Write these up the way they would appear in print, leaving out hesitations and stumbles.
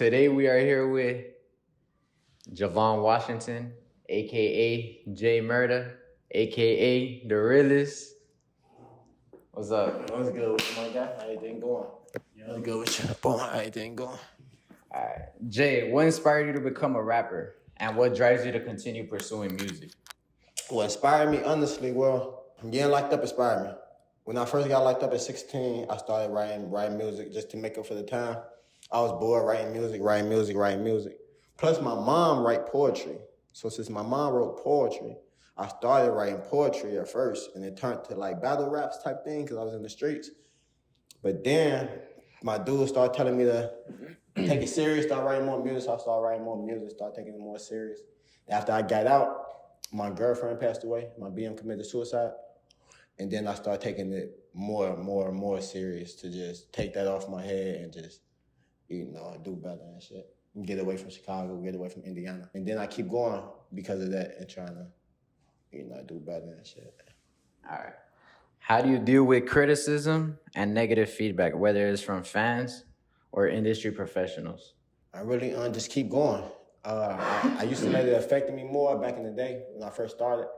Today we are here with Jovan Washington, aka Jaemurda, aka the realest. What's up? What's good with you, my guy? How everything going? What's good with you? Boy, how everything going? Alright. Jay, what inspired you to become a rapper? And what drives you to continue pursuing music? What inspired me, honestly, well, getting locked up inspired me. When I first got locked up at 16, I started writing music just to make up for the time. I was bored writing music. Plus, my mom write poetry. So since my mom wrote poetry, I started writing poetry at first, and it turned to like battle raps type thing because I was in the streets. But then my dude started telling me to take it serious, start writing more music. So I started writing more music, start taking it more serious. After I got out, my girlfriend passed away. My BM committed suicide. And then I started taking it more serious to just take that off my head and just, do better and shit. Get away from Chicago, get away from Indiana. And then I keep going because of that and trying to, do better and shit. All right. How do you deal with criticism and negative feedback, whether it's from fans or industry professionals? I really just keep going. I used to let it affect me more back in the day when I first started.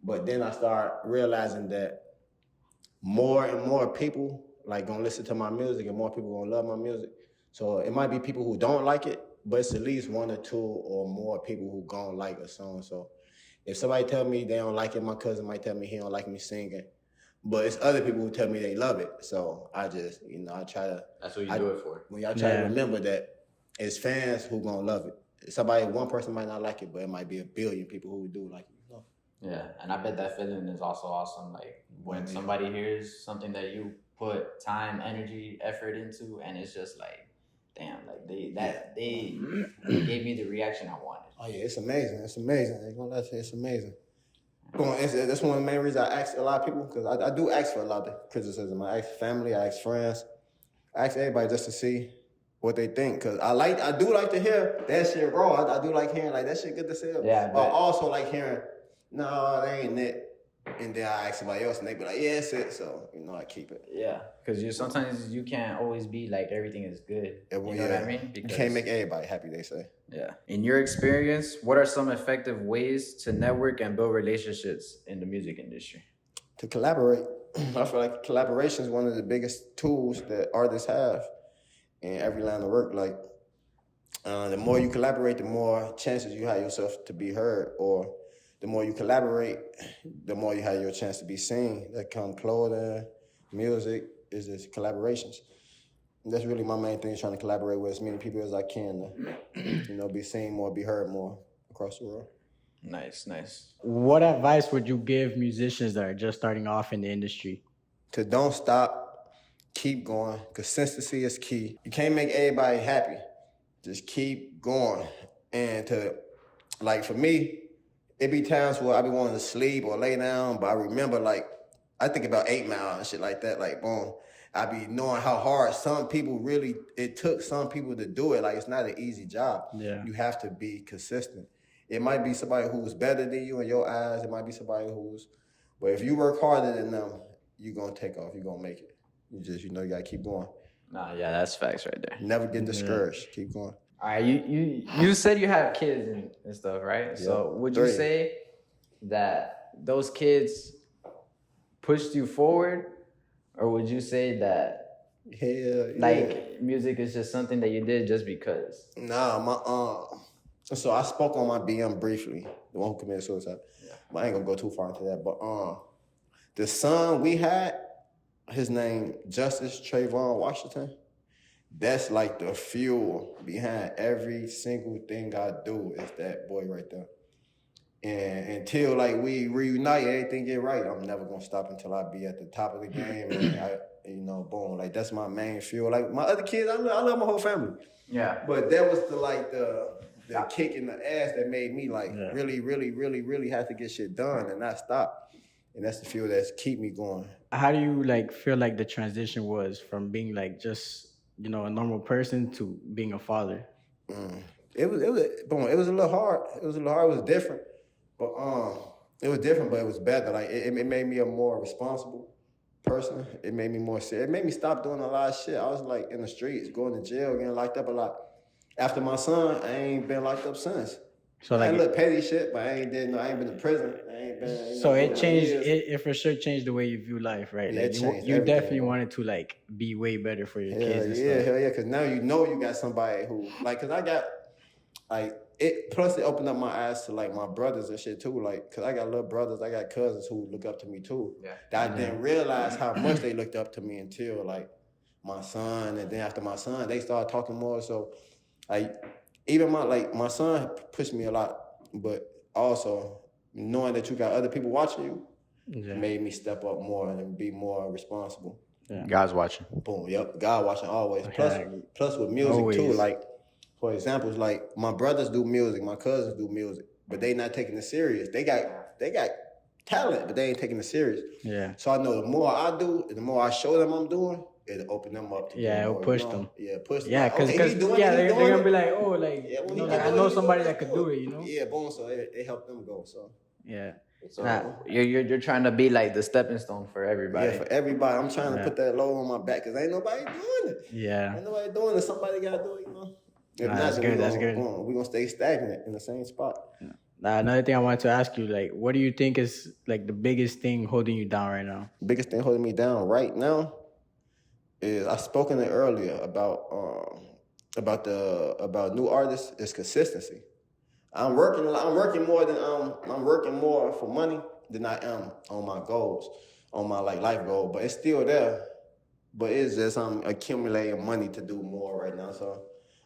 But then I started realizing that more and more people like gonna listen to my music and more people gonna love my music. So it might be people who don't like it, but it's at least one or two or more people who gonna like a song. So if somebody tell me they don't like it, my cousin might tell me he don't like me singing. But it's other people who tell me they love it. So I just, I try to. That's what you do it for. When y'all try to remember that it's fans who gonna love it. One person might not like it, but it might be a billion people who do like it. Yeah, and I bet that feeling is also awesome. Like when somebody hears something that you put time, energy, effort into, and it's just like, damn, like they gave me the reaction I wanted. Oh yeah, it's amazing. It's amazing. I'm gonna let you, it's amazing. That's one of the main reasons I ask a lot of people, because I do ask for a lot of criticism. I ask family, I ask friends, I ask everybody just to see what they think, because I do like to hear that shit raw. I do like hearing like that shit good to say. Yeah, but I also like hearing, no, that ain't it. And then I ask somebody else and they be like, yeah, it's it. So, I keep it. Yeah, because sometimes you can't always be like everything is good. You know what I mean? Because you can't make everybody happy, they say. Yeah. In your experience, what are some effective ways to network and build relationships in the music industry? To collaborate. I feel like collaboration is one of the biggest tools that artists have in every line of work. Like, the more you collaborate, the more chances you have yourself to be heard, or the more you collaborate, the more you have your chance to be seen. That come clothing, music, is just collaborations. And that's really my main thing, is trying to collaborate with as many people as I can to, be seen more, be heard more across the world. Nice. What advice would you give musicians that are just starting off in the industry? To don't stop, keep going. Consistency is key. You can't make everybody happy. Just keep going. And for me, it be times where I be wanting to sleep or lay down, but I remember, I think about 8 Mile and shit like that, boom. I be knowing how hard it took some people to do it. Like, it's not an easy job. Yeah. You have to be consistent. It might be somebody who's better than you in your eyes. It might be somebody but if you work harder than them, you're going to take off. You're going to make it. You just, you got to keep going. Nah, yeah, that's facts right there. Never get discouraged. Keep going. All right, you said you have kids and stuff, right? Yeah. So would you say that those kids pushed you forward, or would you say that music is just something that you did just because? Nah, so I spoke on my BM briefly, the one who committed suicide. Yeah. But I ain't gonna go too far into that. But the son we had, his name Justice Trayvon Washington. That's like the fuel behind every single thing I do, is that boy right there. And until we reunite, everything get right, I'm never gonna stop until I be at the top of the game. And boom, that's my main fuel. Like my other kids, I love my whole family. Yeah. But that was the kick in the ass that made me really have to get shit done and not stop. And that's the fuel that's keep me going. How do you feel like the transition was from being just a normal person to being a father? It was a little hard. It was different. But it was different, but it was better. It made me a more responsible person. It made me more serious. It made me stop doing a lot of shit. I was in the streets, going to jail, getting locked up a lot. after my son, I ain't been locked up since. So I like, look petty shit, but I ain't been to prison. I ain't been. so it changed. Years. It for sure changed the way you view life, right? Yeah, Like it changed you everything, definitely bro. wanted to like be way better for your Hell kids and yeah, stuff. hell yeah. Cause now you got somebody who like, cause I got like it. Plus, it opened up my eyes to like my brothers and shit too. Like, cause I got little brothers, I got cousins who look up to me too. Yeah. That I didn't realize how much they looked up to me until like my son, and then after my son, they started talking more. So, like, even my son pushed me a lot, but also knowing that you got other people watching you made me step up more and be more responsible. Yeah. God's watching. Boom. Yep. God watching always. Okay. Plus with music Always. too. Like, for example, like my brothers do music, my cousins do music, but they not taking it serious. They got talent, but they ain't taking it serious. Yeah. So I know the more I do, the more I show them I'm doing, it'll open them up. To it'll more, push them. Yeah, push them. Yeah, like, because okay, they're gonna be like, oh, like, yeah, you know, like I know somebody that could do it, you know. Yeah, boom. So it helped them go. So yeah. So you're trying to be like the stepping stone for everybody. Yeah, for everybody. I'm trying to put that load on my back because ain't nobody doing it. Yeah. Ain't nobody doing it. Somebody got to do it, you know. If not, that's good. That's good. We're going to stay stagnant in the same spot. Yeah. Another thing I wanted to ask you, like, what do you think is like the biggest thing holding you down right now? Biggest thing holding me down right now is I spoke in it earlier about new artists is consistency. I'm working more for money than I am on my goals, on my like life goal, but it's still there. But it's just I'm accumulating money to do more right now. So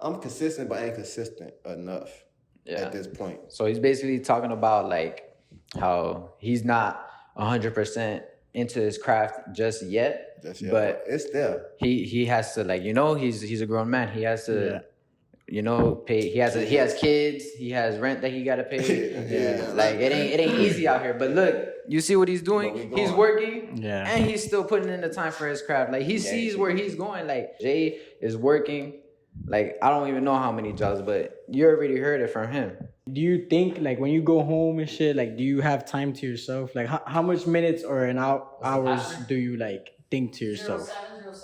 I'm consistent, but ain't consistent enough at this point. So he's basically talking about like how he's not 100% into his craft just yet, but it's there. He has to, like, you know, he's a grown man. He has to, you know, pay. He has kids. He has rent that he gotta pay. Like it ain't easy out here. But look, you see what he's doing. He's working, and he's still putting in the time for his craft. Like he sees where he's going. Like Jay is working. Like I don't even know how many jobs, but you already heard it from him. Do you think like when you go home and shit, like do you have time to yourself? Like how much minutes or hours do you like think to yourself?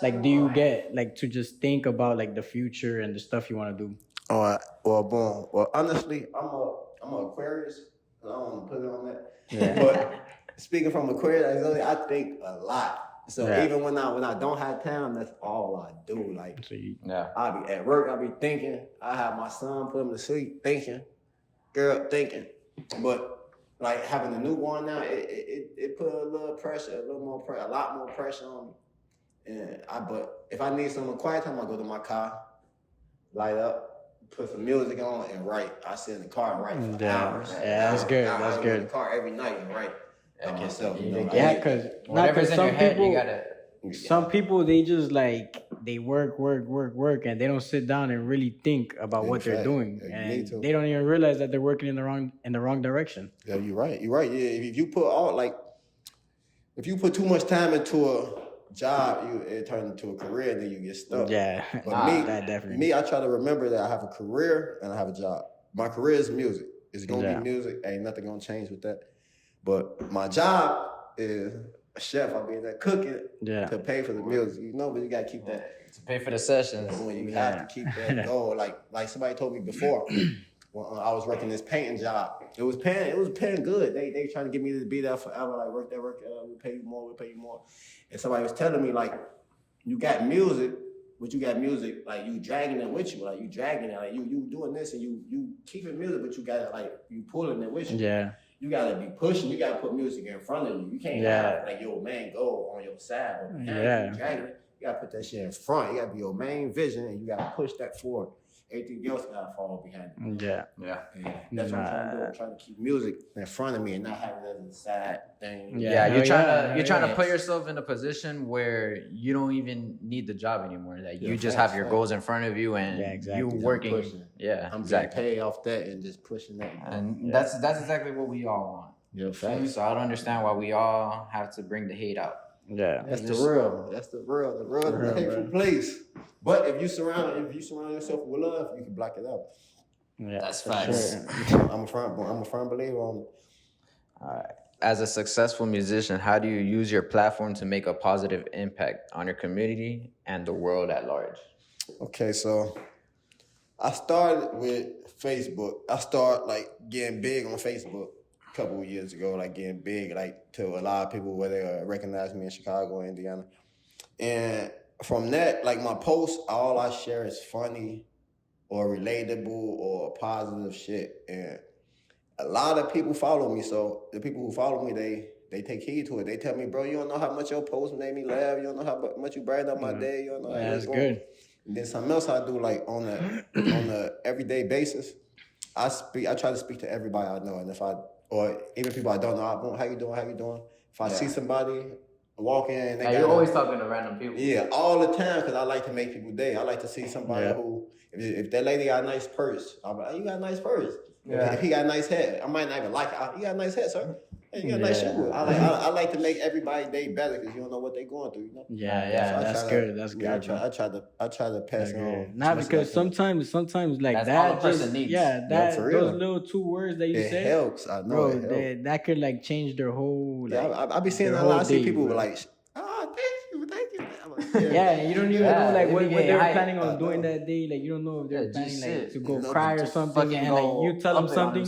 Like do you get like to just think about like the future and the stuff you want to do? Well, boom. Well, honestly, I'm a Aquarius. I don't want to put it on that. Yeah. But speaking from Aquarius, I think a lot. So even when I don't have time, that's all I do. Like, I'll be at work, I'll be thinking. I have my son, put him to sleep, thinking. Girl, thinking. But like having a newborn now, it put a little pressure, a lot more pressure on me. But if I need some quiet time, I go to my car, light up, put some music on, and write. I sit in the car and write for hours. Yeah, that's good. That's good. I go in the car every night and write. Myself, because whatever's in your head, you gotta. Some people they just like they work, and they don't sit down and really think about what they're doing, and they don't even realize that they're working in the wrong direction. Yeah, you're right. Yeah, if you put too much time into a job, it turns into a career, and then you get stuck. Yeah, but I try to remember that I have a career and I have a job. My career is music. It's gonna be music. Ain't nothing gonna change with that. But my job is a chef. I'll be there cooking to pay for the music, you know. But you gotta keep that to pay for the sessions. You have to keep that goal. Like somebody told me before, when I was working this painting job, it was paying good. They trying to get me to be there forever. Like work, we'll pay you more. And somebody was telling me like, you got music, but you got music like you dragging it with you. Like you dragging it, like you doing this and you keeping music, but you got it like you pulling it with you. Yeah. You gotta be pushing. You gotta put music in front of you. You can't have like your main goal on your side. Or you gotta put that shit in front. You gotta be your main vision, and you gotta push that forward. Everything else gotta fall behind it. Yeah. That's what I'm trying to do. I'm trying to keep music in front of me and not have it as a side thing. You're trying to put yourself in a position where you don't even need the job anymore. Like you just have your goals in front of you and you working. I'm getting paid off that and just pushing that. And that's exactly what we all want. Yeah, facts. So I don't understand why we all have to bring the hate out. Yeah, that's the real. That's the real. The real is a hateful place. But if you surround yourself with love, you can block it out. Yeah, that's facts. Sure. I'm a firm believer on it. All right. As a successful musician, how do you use your platform to make a positive impact on your community and the world at large? Okay, so I started with Facebook. I started like getting big on Facebook a couple of years ago, like getting big, like to a lot of people where they recognize me in Chicago, Indiana. And from that, like my posts, all I share is funny or relatable or positive shit. And a lot of people follow me. So the people who follow me, they take heed to it. They tell me, bro, you don't know how much your post made me laugh. You don't know how much you brightened up my day. You don't know how That's going. good. And then something else I do, like on a everyday basis, I try to speak to everybody I know, and or even people I don't know, how you doing? If I see somebody walking, and you're always talking to random people. Yeah, all the time, because I like to make people day. I like to see somebody who, if that lady got a nice purse, I'm like, oh, you got a nice purse. Yeah. If he got a nice hat, I might not even like it. You got a nice hat, sir. Hey, you got a nice shoe. I like to make everybody day better because you don't know what they're going through. You know. Yeah, so that's good. That's good. I try to pass it on. Not because sometimes like that's that all a person needs. Those little 2 words that you said helps. I know, bro, it helps. that could like change their whole. Like, I be seeing a lot of people like, oh, thank you. And you don't even know like what they're planning on doing that day. Like you don't know if they're planning like to go cry or something, and like you tell them something,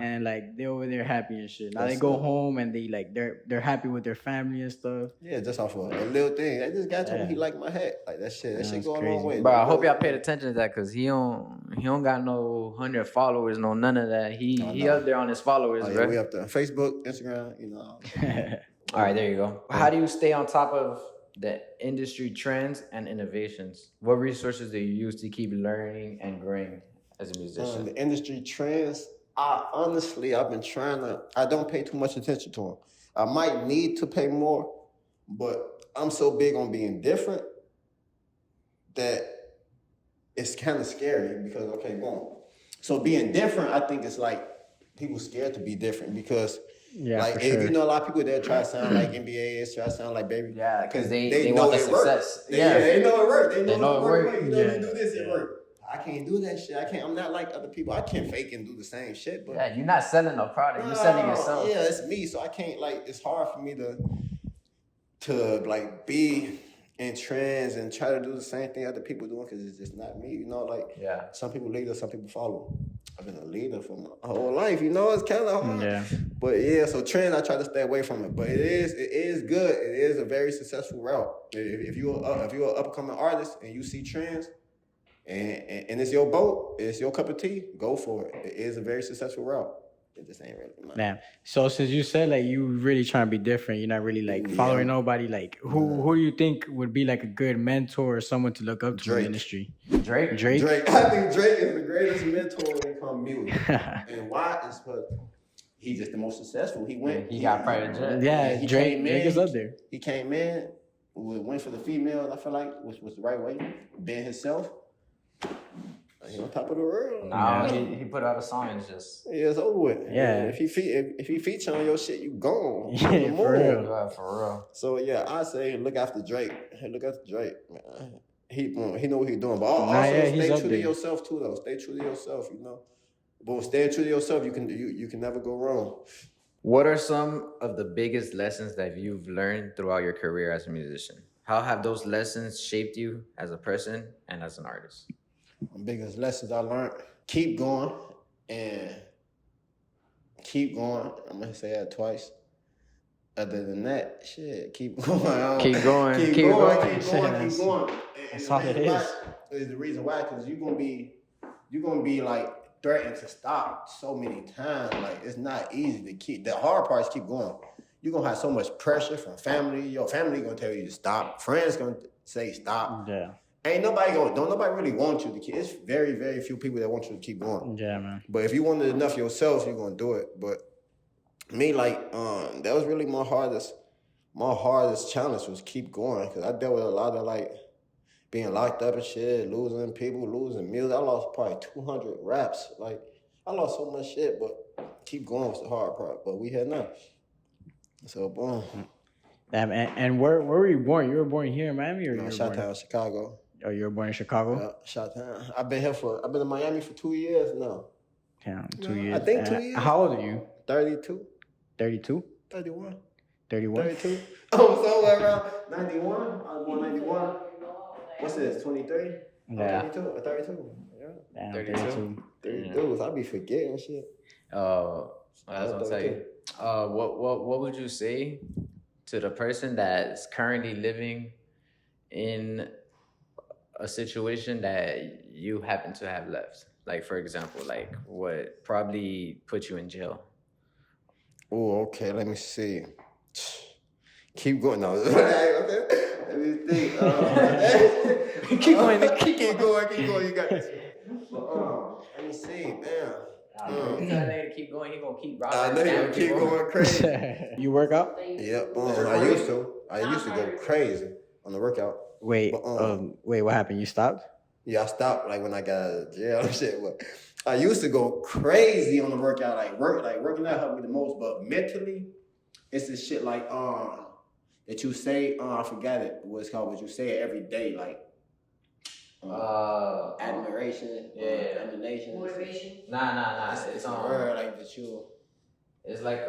and like they're over there happy and shit. Now they go home and they like they're happy with their family and stuff. Yeah, just off of a little thing. I just got told me he liked my hat. Like that shit go a long way. Bro, I hope y'all paid attention to that because he don't got no 100 followers, no none of that. He up there on his followers, bro. We up there. Facebook, Instagram, you know. All right, there you go. How do you stay on top of the industry trends and innovations? What resources do you use to keep learning and growing as a musician? The industry trends, I've been I don't pay too much attention to them. I might need to pay more, but I'm so big on being different that it's kind of scary because, okay, boom. So being different, I think it's like people scared to be different because if you know a lot of people that try to sound like NBAs, try to sound like Baby. Yeah, because they want the success. They know it works. They know it works. You know, you do this, it works. I can't do that shit. I'm not like other people. I can't fake and do the same shit. But you're not selling no product. You're selling yourself. Yeah, it's me. So I can't it's hard for me to like be in trends and try to do the same thing other people doing because it's just not me. You know, some people lead us, some people follow. I've been a leader for my whole life, you know, it's kind of hard. Yeah. But so trend, I try to stay away from it. But it is good. It is a very successful route. If you're an upcoming artist and you see trends and it's your boat, it's your cup of tea, go for it. It is a very successful route. It just ain't really mine. Damn. So since you said like you really trying to be different, you're not really like following nobody. Like who do you think would be like a good mentor or someone to look up to in the industry? Drake. I think Drake is the greatest mentor when it comes to music. And why is because he's just the most successful. He got private jet. Yeah, Drake is up there. He came in, went for the females. I feel like which was the right way. Being himself. He on top of the world. He put out a song and just it's over with. Yeah. If he feature on your shit, you gone. Yeah, for real. So I say look after Drake. Look after Drake, man. He know what he's doing. But also stay true to yourself too, though. Stay true to yourself, you know. But staying true to yourself, you can never go wrong. What are some of the biggest lessons that you've learned throughout your career as a musician? How have those lessons shaped you as a person and as an artist? The biggest lessons I learned, keep going and keep going. I'm going to say that twice. Other than that, shit, keep going. Keep going. That's all it is. Is the reason why, because you're gonna be like threatened to stop so many times. Like it's not easy to keep. The hard part is keep going. You're gonna have so much pressure from family. Your family gonna tell you to stop. Friends gonna say stop. Yeah. Don't nobody really want you to keep. It's very, very few people that want you to keep going. Yeah, man. But if you want it enough yourself, you're gonna do it. But me, that was really my hardest challenge was keep going because I dealt with a lot of being locked up and shit, losing people, losing music. I lost probably 200 raps. Like I lost so much shit, but keep going was the hard part. But we had none. So boom. Damn, and where were you born? You were born here in Miami, or you were born Chi-Town, Chicago. Oh, you were born in Chicago? Chi-Town. I've been in Miami for 2 years now. Damn, 2 years. I think 2 years. How old are you? 32. 32? 31. 31? 32. Oh, somewhere around 91. I was born 91. What's this, 23? Yeah. 32 or 32? Yeah. Damn, 32. 32. I be forgetting shit. I was gonna tell you. What would you say to the person that's currently living in a situation that you happen to have left? Like, for example, like what probably put you in jail? Oh, okay. Let me see. Keep going now. Let me think. Keep going. Keep going. You got this. Let me see. Damn. Tell that nigga to keep going. He gonna keep rocking. I know you gonna keep going crazy. You work out? Yep. I used to go crazy on the workout. Wait, wait, what happened? You stopped? Yeah, I stopped like when I got out of jail and shit. But I used to go crazy on the workout, working out helped me the most. But mentally, it's this shit like that you say. I forgot it. What it's called? But you say it every day, like admiration, admiration, motivation. Nah. It's a word like that you. It's like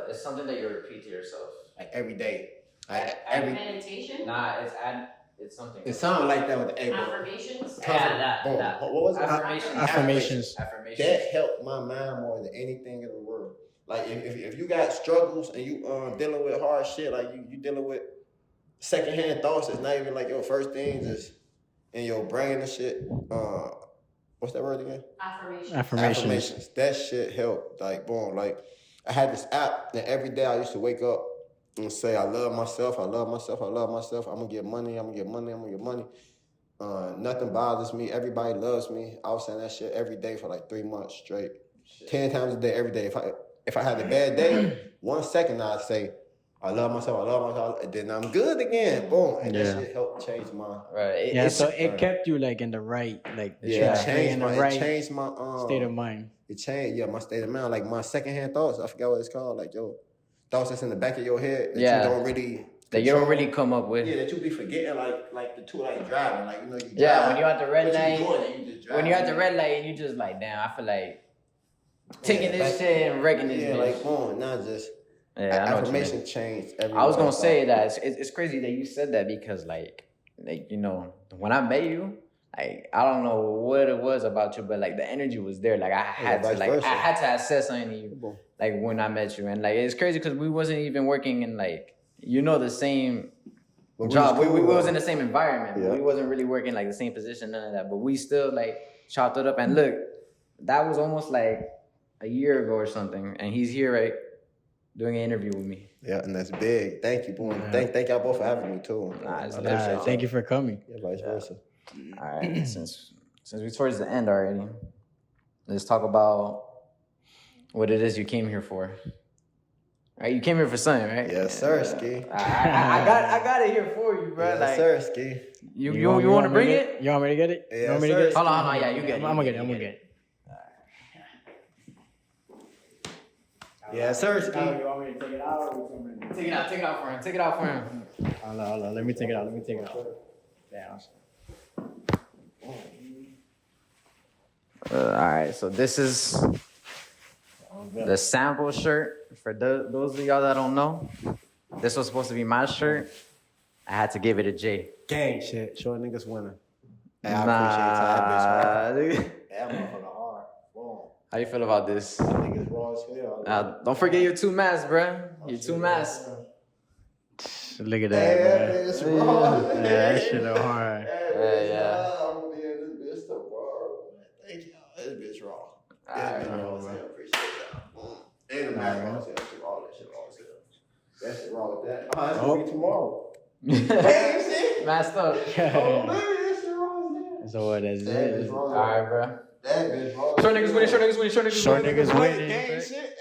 it's something that you repeat to yourself Like every day. Like Meditation. Nah, it's something. It sounded like that with the A. Affirmations. Yeah, that. What was it? Affirmations. That helped my mind more than anything in the world. Like if you got struggles and you dealing with hard shit, like you dealing with secondhand thoughts, it's not even like your first things is in your brain and shit. What's that word again? Affirmations. That shit helped. Like boom. Like I had this app and every day I used to wake up and say, I love myself. I'm gonna get money. Nothing bothers me. Everybody loves me. I was saying that shit every day for like 3 months straight. 10 times a day, every day. If I had a bad day, 1 second I'd say, I love myself, and then I'm good again. Boom. And that shit helped change my Right. So it kept you like in the right, like it changed my state of mind. It changed, my state of mind. Like my secondhand thoughts, I forgot what it's called. Like thoughts that's in the back of your head that you don't really that you don't really come up with. Yeah, that you be forgetting like the two like driving. Like you drive. Yeah, when you're at the red light. When you're at the red light and you just like, damn, I feel like taking this shit and wrecking this bitch. Like boom, not just affirmation changed everything. I was gonna say that it's crazy that you said that because like you know, when I met you, like I don't know what it was about you, but like the energy was there. Like I had to assess something in you, like when I met you, and like it's crazy because we wasn't even working in like the same job. We was in the same environment, but we wasn't really working like the same position, none of that. But we still like chopped it up, and look, that was almost like a year ago or something, and he's here right doing an interview with me. Yeah, and that's big. Thank you, boy. Thank y'all both for having me too. Thank you for coming. Yeah, vice versa. All right, since we're towards the end already, let's talk about what it is you came here for. All right, you came here for something, right? Yes, sir, Ski. I got it here for you, bro. Yes, like, sir, Ski. You want to bring it? You want me to get it? Yeah, you want me to get it? Hold on. Yeah, you get it. I'm gonna get it. Yeah, sir, Ski. You want me to take it out? Take it out for him. Hold on. Let me take it out. Damn. All right, so this is the sample shirt. For those of y'all that don't know, this was supposed to be my shirt. I had to give it a J. Gang shit. Short niggas winning. Hey, I appreciate that motherfucker hard. Whoa. How you feel about this? That nigga's raw as hell. Don't forget your 2 masks, bruh. Your 2 masks. Look at that, man. It's raw. That shit is hard. Yeah. I'm gonna be in this bitch tomorrow. Thank y'all. This bitch raw. Alright, raw as hell. Appreciate that. And the mask raw as hell. That shit raw as hell. That shit raw with that. That's gonna be tomorrow. Hey, Masked up. oh, baby, that shit raw as hell. So what is it? Alright, bruh. That bitch raw. Short niggas winning. Short niggas winning. Gang shit.